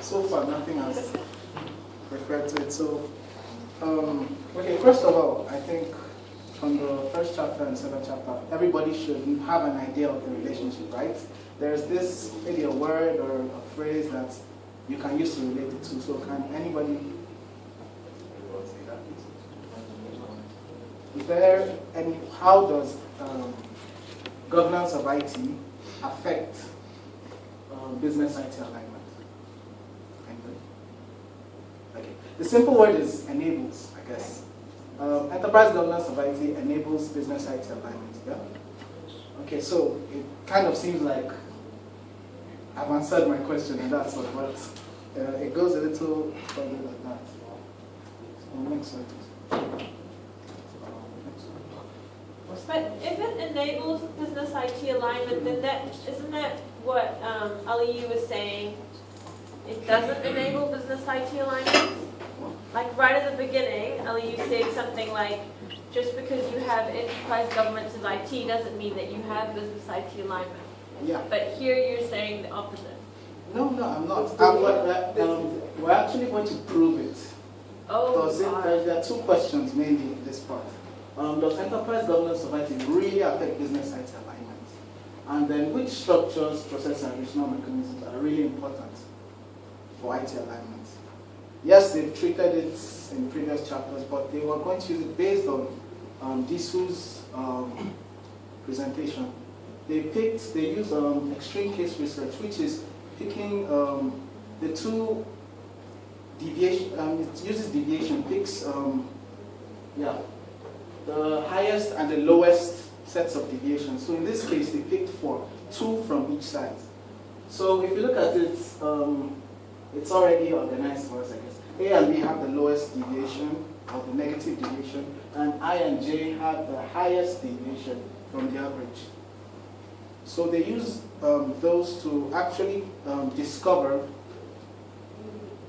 So far, nothing has referred to it. So, okay, first of all, I think from the first chapter and second chapter, everybody should have an idea of the relationship, right? There's this, maybe a word or a phrase that you can use to relate it to. So can anybody say that, please? Is there any, how does governance of IT affect business IT alignment? Anybody? Okay. The simple word is enables, I guess. Enterprise governance of IT enables business IT alignment. Yeah? Okay, so it kind of seems like I've answered my question in that sort, but it goes a little further than that. So next slide, please. But if it enables business IT alignment, then isn't that what Aliyu was saying? It doesn't enable business IT alignment? Like right at the beginning, Aliyu said something like, just because you have enterprise governance of IT doesn't mean that you have business IT alignment. Yeah. But here you're saying the opposite. No, I'm not. We're actually going to prove it. Oh, There are two questions mainly in this part. Does enterprise governance of IT really affect business IT alignment? And then which structures, process, and regional mechanisms are really important for IT alignment? Yes, they've treated it in previous chapters, but they were going to use it based on Disu's presentation. They use extreme case research, which is picking the two deviation, it uses deviation, picks the highest and the lowest sets of deviation. So in this case, they picked 4, 2 from each side. So if you look at it, it's already organized for us, I guess. A and B have the lowest deviation, or the negative deviation, and I and J have the highest deviation from the average. So they use those to actually discover,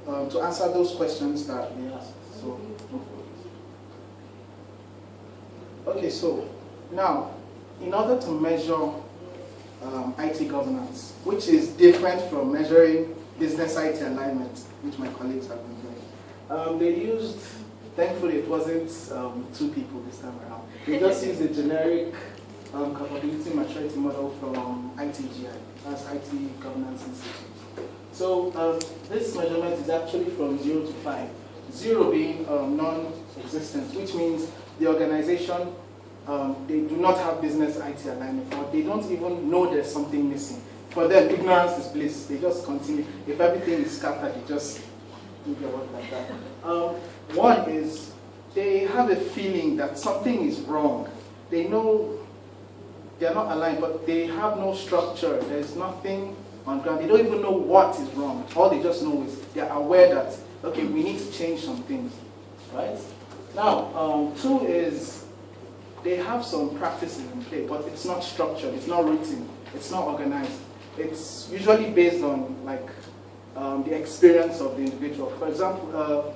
to answer those questions that they asked. So, okay, so now, in order to measure IT governance, which is different from measuring business IT alignment, which my colleagues have been doing, they used, thankfully it wasn't 2 people this time around, they just used the generic capability maturity model from ITGI, that's IT Governance Institute. So this measurement is actually from 0 to 5. 0 being non-existent, which means the organization, they do not have business IT alignment, or they don't even know there's something missing. For them, ignorance is bliss. They just continue. If everything is scattered, they just do their work like that. 1 is they have a feeling that something is wrong. They know they're not aligned, but they have no structure. There's nothing on ground. They don't even know what is wrong. All they just know is they're aware that, okay, we need to change some things, right? Now, 2 is they have some practices in play, but it's not structured, it's not written, it's not organized. It's usually based on like the experience of the individual. For example,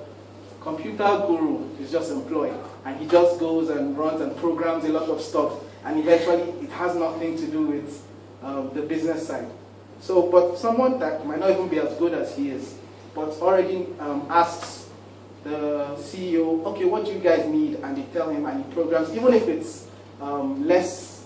computer guru is just employed, and he just goes and runs and programs a lot of stuff, and eventually it has nothing to do with the business side. So, but someone that might not even be as good as he is, but already asks the CEO, okay, what do you guys need? And they tell him, and he programs, even if it's less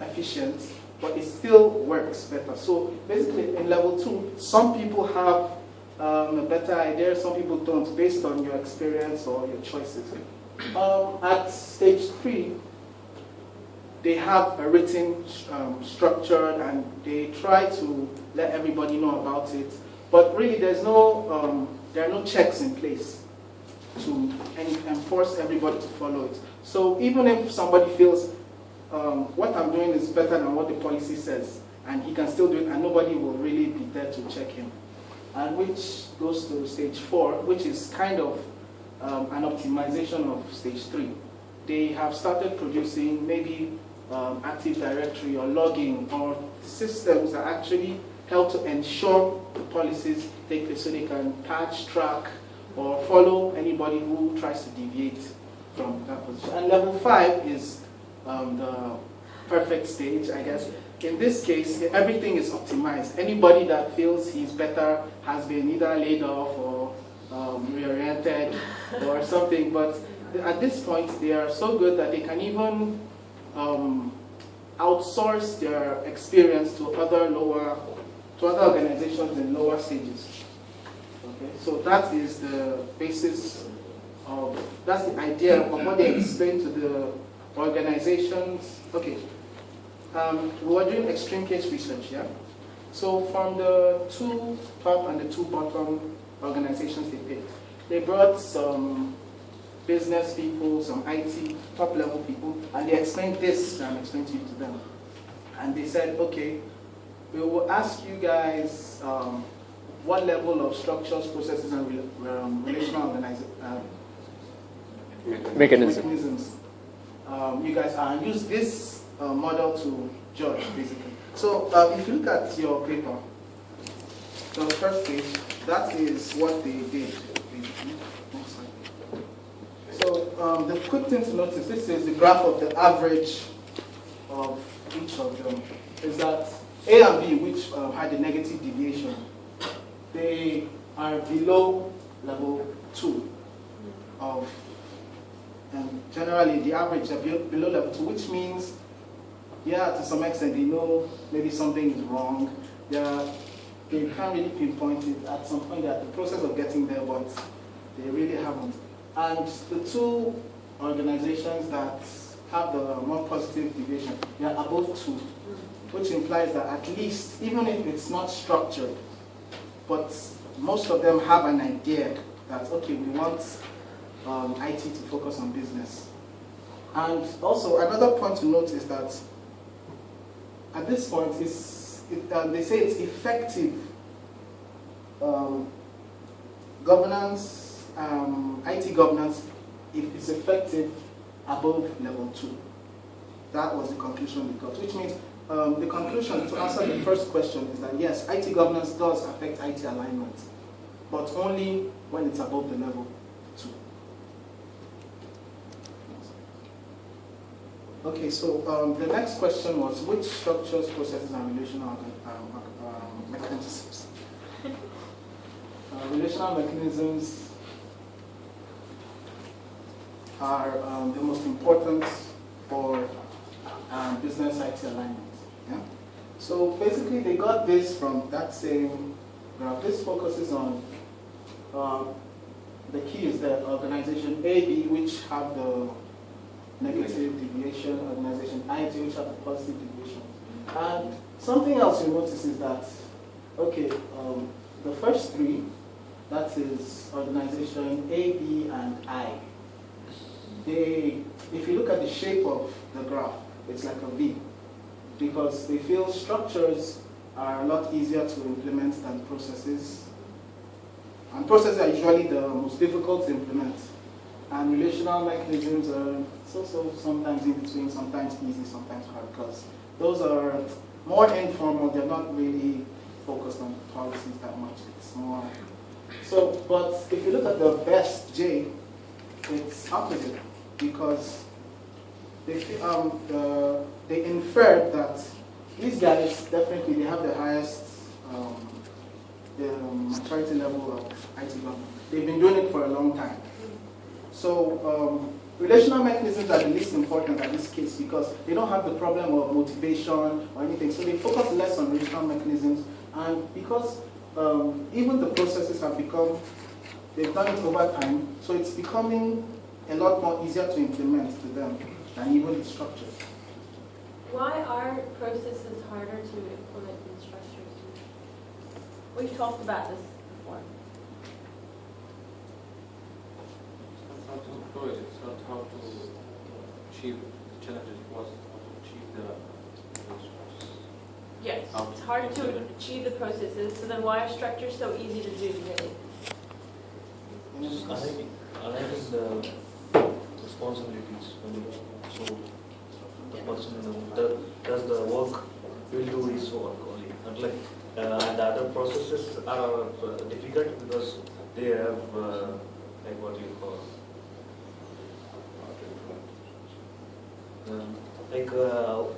efficient, but it still works better. So basically, in level 2, some people have a better idea, some people don't, based on your experience or your choices. At stage 3, they have a written structure, and they try to let everybody know about it. But really, there are no checks in place to enforce everybody to follow it. So even if somebody feels what I'm doing is better than what the policy says, and he can still do it, and nobody will really be there to check him. And which goes to stage 4, which is kind of an optimization of stage 3. They have started producing maybe Active Directory or logging or systems that actually help to ensure the policies take place, so they can patch, track, or follow anybody who tries to deviate from that position. And level 5 is the perfect stage, I guess. in this case, everything is optimized. Anybody that feels he's better has been either laid off or reoriented or something. But at this point, they are so good that they can even outsource their experience to other organizations in lower stages. Okay, so that is the basis of, that's the idea of what they explain to the organizations. Okay, we were doing extreme case research, yeah? So from the 2 top and the 2 bottom organizations they picked, they brought some business people, some IT top level people, and they explained this that I'm explaining to you to them. And they said, okay, we will ask you guys what level of structures, processes, and relational mechanisms you guys are, and use this model to judge, basically. So if you look at your paper, the first page, that is what they did. So the quick thing to notice, this is the graph of the average of each of them, is that A and B, which had a negative deviation, they are below level 2 of, and generally the average are below level 2, which means, yeah, to some extent they know maybe something is wrong. They can't really pinpoint it. At some point they're at the process of getting there, but they really haven't. And the 2 organizations that have the more positive deviation, they are above 2, which implies that at least, even if it's not structured, but most of them have an idea that, okay, we want IT to focus on business. And also, another point to note is that at this point, they say it's effective governance, IT governance, if it's effective above level 2. That was the conclusion we got, which means the conclusion to answer the first question is that yes, IT governance does affect IT alignment, but only when it's above the level 2. Okay, so the next question was which structures, processes, and relational mechanisms? Relational mechanisms are the most important for business IT alignment. Yeah? So basically they got this from that same graph. This focuses on the key is the organization AB, which have the negative deviation, organization IT, which have the positive deviation. And something else you notice is that, okay, the first 3, that is organization A, B, and I. If you look at the shape of the graph, it's like a V, because they feel structures are a lot easier to implement than processes. And processes are usually the most difficult to implement. And relational mechanisms are so sometimes in between, sometimes easy, sometimes hard, because those are more informal, they're not really focused on policies that much. It's more. So, but if you look at the best J, it's opposite, because they inferred that these guys definitely they have the highest the maturity level of IT government. They've been doing it for a long time. So relational mechanisms are the least important in this case because they don't have the problem of motivation or anything. So they focus less on relational mechanisms, and because even the processes have become, they've done it over time, so it's becoming a lot more easier to implement to them than even the structures. Why are processes harder to implement than structures? We've talked about this before. It's not how to deploy it, it's not how to achieve the challenges, it was how to achieve the structures. Yes, it's hard to achieve the processes, so then why are structures so easy to do, really? Aligning the responsibilities. So the person does the work will do his work only. Not like and the other processes are difficult because they have like what you call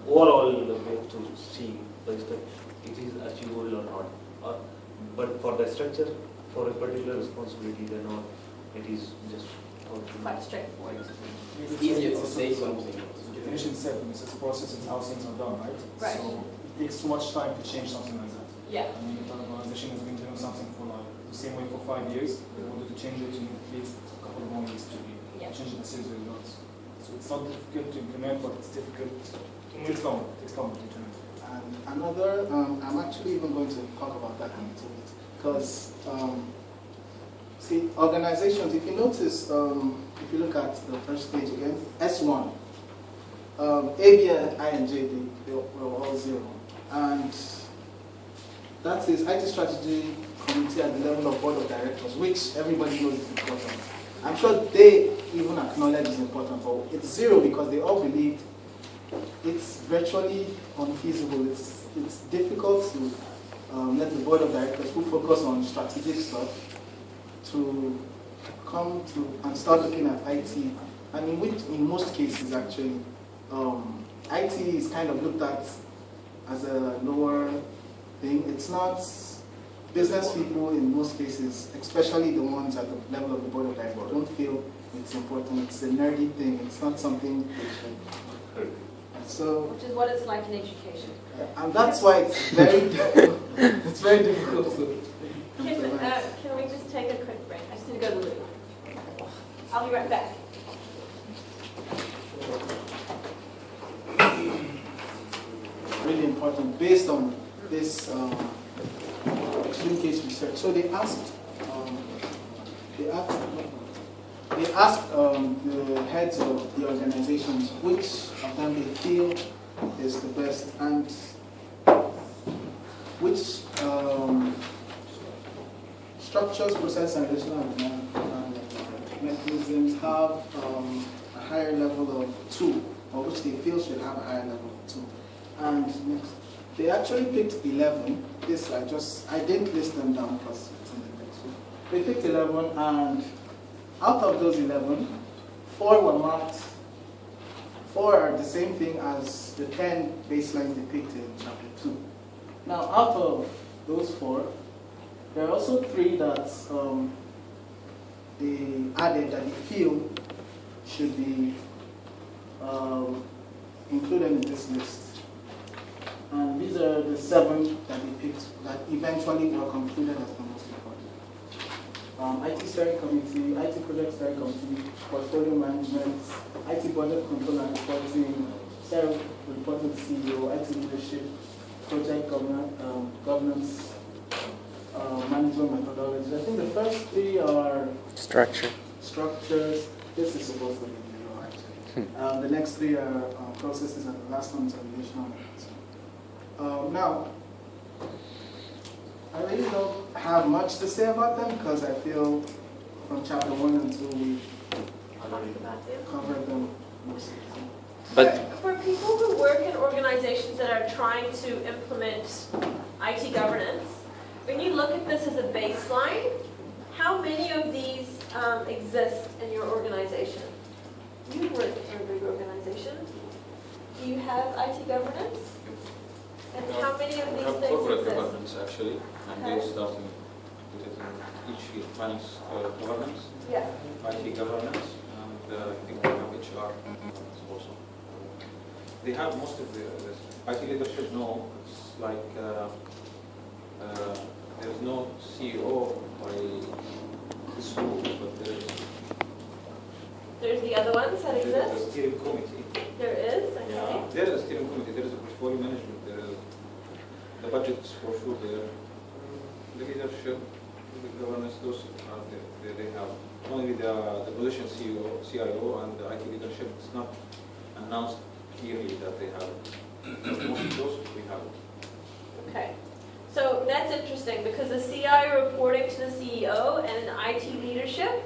Overall, we have to see like it is achievable or not. But for the structure, for a particular responsibility, then not, it is just how to Quite straightforward. It's easier to say something. The definition itself is it's a process, it's how things are done, right? Right. So it takes too much time to change something like that. Yeah. I mean, if an organization has been doing something for like the same way for 5 years, in order to change it, you need at least a couple of more years to be Yeah. changing the series results. So it's not difficult to implement, but it's difficult. It takes long to implement. And another, I'm actually even going to talk about that in a little bit. Because, see, organizations, if you notice, if you look at the first page again, S1, AB and INJ, they were all 0. And that is IT strategy committee at the level of board of directors, which everybody knows is important. I'm sure they even acknowledge it's important, but it's 0 because they all believed it's virtually unfeasible. It's difficult to let the board of directors who focus on strategic stuff to come to and start looking at IT. And in most cases, actually, IT is kind of looked at as a lower thing. It's not business people in most cases, especially the ones at the level of the board of directors, don't feel it's important. It's a nerdy thing. It's not something. So, Which is what it's like in education. and that's why it's very it's very difficult to implement. Can we just take a quick break? I just need to go to the loo. I'll be right back. Really important based on this extreme case research. So they asked the heads of the organizations which of them they feel is the best and which structures, process, and relational mechanisms have a higher level of 2, or which they feel should have a higher level of 2. And next, they actually picked 11. This I didn't list them down because it's in the next one. They picked 11, and out of those 11, 4 were marked. 4 are the same thing as the 10 baselines they picked in chapter 2. Now, out of those 4, there are also 3 that they added that they feel should be included in this list. And these are the 7 that they picked that eventually were concluded as the most important. IT Steering Committee, IT Project Steering Committee, Portfolio Management, IT Budget Control and Reporting, Steering Reporting to CEO, IT Leadership, Project Governance, Management Methodologies. I think the first 3 are structures. This is supposed to be zero, actually. The next 3 are processes, and the last one is relational. Now, I really don't have much to say about them because I feel from chapter 1 and 2 we covered them mostly. But for people who work in organizations that are trying to implement IT governance, when you look at this as a baseline, how many of these exist in your organization? You work in a big organization. Do you have IT governance? And how many of We these have things corporate exist? governance actually, and Okay. they starting with it in each year, finance governance, Yeah. IT governance, and I think we have HR also. They have most of this. IT leadership, no, it's like there's no CEO by this group, but There's the other ones that there's a exist? steering committee. There is, okay. Yeah, there is a steering committee, there is a portfolio management, there is the budgets for sure there. The leadership, the governance, those are there. They have only the position CEO, CIO, and the IT leadership. It's not announced clearly that they have. Most of those we have. Okay. So that's interesting because the CIO reporting to the CEO and IT leadership,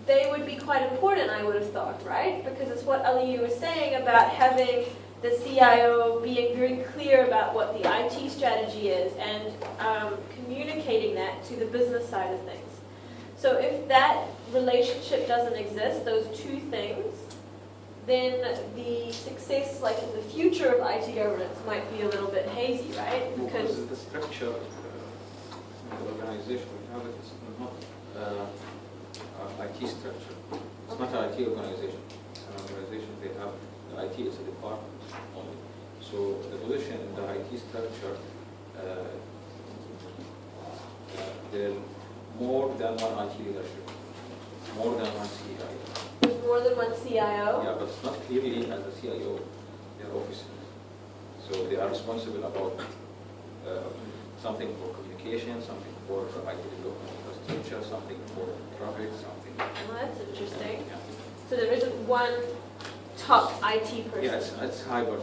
they would be quite important, I would have thought, right? Because it's what Aliyu was saying about having the CIO being very clear about what the IT strategy is and communicating that to the business side of things. So if that relationship doesn't exist, those 2 things, then the success, like in the future of IT governance, might be a little bit hazy, right? Because Because the structure, the organization we have, it's not IT structure. It's not an IT organization. It's an organization, they have, the IT is a department only. So the position in the IT structure, there are more than one IT leadership, more than one CIO. there's more than one CIO. Yeah, but it's not clearly as a CIO, they are officers. So they are responsible about something for communication, something for IT development infrastructure, something for traffic, something. Well, that's interesting. Yeah. So there isn't one top IT person. Yeah, it's hybrid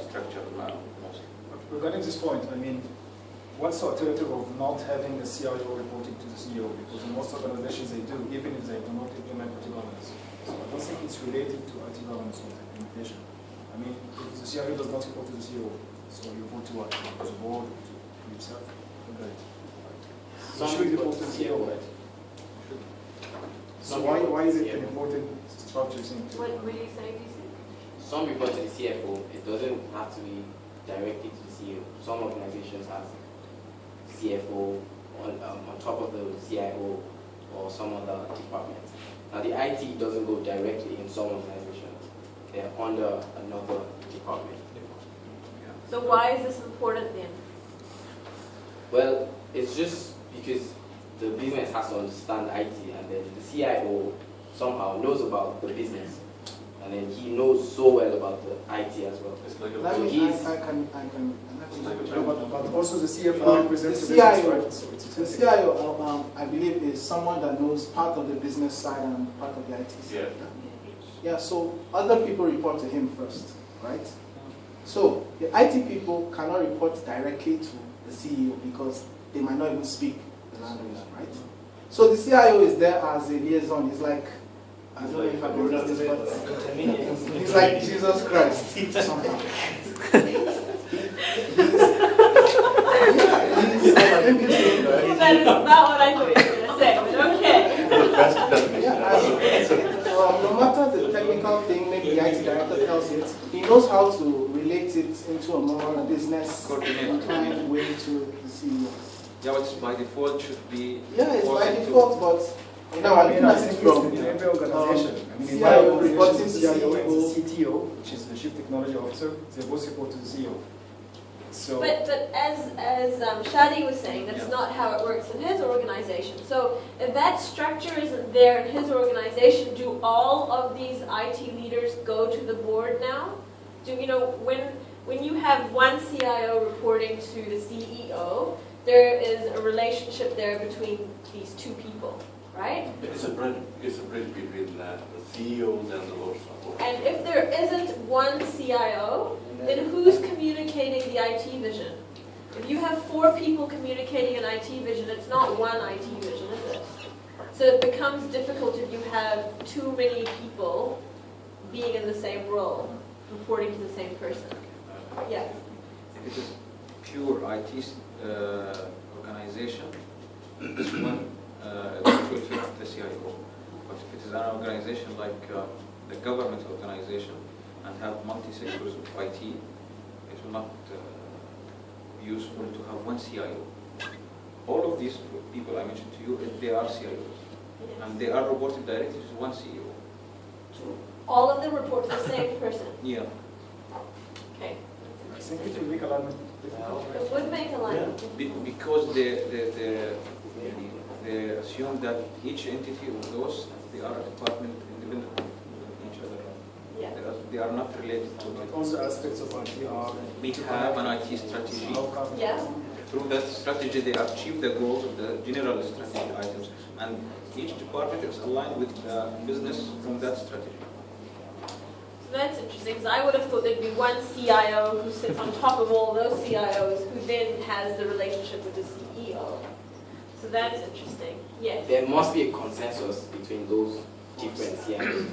structure mostly. Regarding this point, I mean, what's the alternative of not having the CIO reporting to the CEO? Because in most organizations they do, even if they do not implement IT governance. So I don't think it's related to IT governance or implementation. I mean, if the CIO does not report to the CEO, so you report to what? To the board, to yourself? Okay. So should report to the CEO, right? So why is it an important structure thing to? What were you saying, DC? Some report to the CFO. It doesn't have to be directly to the CEO. Some organizations have CFO on top of the CIO or some other department. Now the IT doesn't go directly in some organizations. They're under another department. So why is this important then? Well, it's just because the business has to understand IT, and then the CIO somehow knows about the business, and then he knows so well about the IT as well. It's like a Let So me, he's- I can. But also the CFO The represents the CIO, business, right? So it's The CIO, I believe, is someone that knows part of the business side and part of the IT side. Yeah, so other people report to him first, right? So the IT people cannot report directly to the CEO because they might not even speak the language, right? So the CIO is there as a liaison. He's like, I don't know if I can use this, but he's like Jesus Christ somehow. Yeah, he's in between. That is not what I thought you were going to say, but okay. No matter the technical thing, maybe the IT director tells it, he knows how to relate it into a more business inclined way to the CEO. Yeah, but it's by default should be. Yeah, it's by forced into- default, but you know, I'm looking at it from in every organization. I mean, in my CIO organization, reporting the to CIO and CEO. the CTO, which is the Chief Technology Officer, they both report to the CEO. So, But as Shadi was saying, that's Yeah. not how it works in his organization. So if that structure isn't there in his organization, do all of these IT leaders go to the board now? Do you know when you have one CIO reporting to the CEO, there is a relationship there between these two people, right? It's a bridge between the CEOs and the board support. And if there isn't one CIO, then who's communicating the IT vision? If you have 4 people communicating an IT vision, it's not one IT vision, is it? So it becomes difficult if you have too many people being in the same role, reporting to the same person. Yeah. If it is pure IT organization, this one it will fit the CIO. But if it is an organization like the government organization and have multi-sectors of IT, it will not be useful to have one CIO. All of these people I mentioned to you, they are CIOs, and they are reported directly to one CEO. All of them report to the same person. Yeah. Okay. I think it will make alignment difficult. It would make a line. Because they assume that each entity of those, they are a department independent of each other. Yeah. They are not related to But it. all the aspects of IT are. We have an IT strategy. How come? Yeah. Through that strategy, they achieve the goals of the general strategy items. And each department is aligned with the business from that strategy. So that's interesting, because I would have thought there'd be one CIO who sits on top of all those CIOs, who then has the relationship with the CEO. So that's interesting. Yes. There must be a consensus between those different CIOs.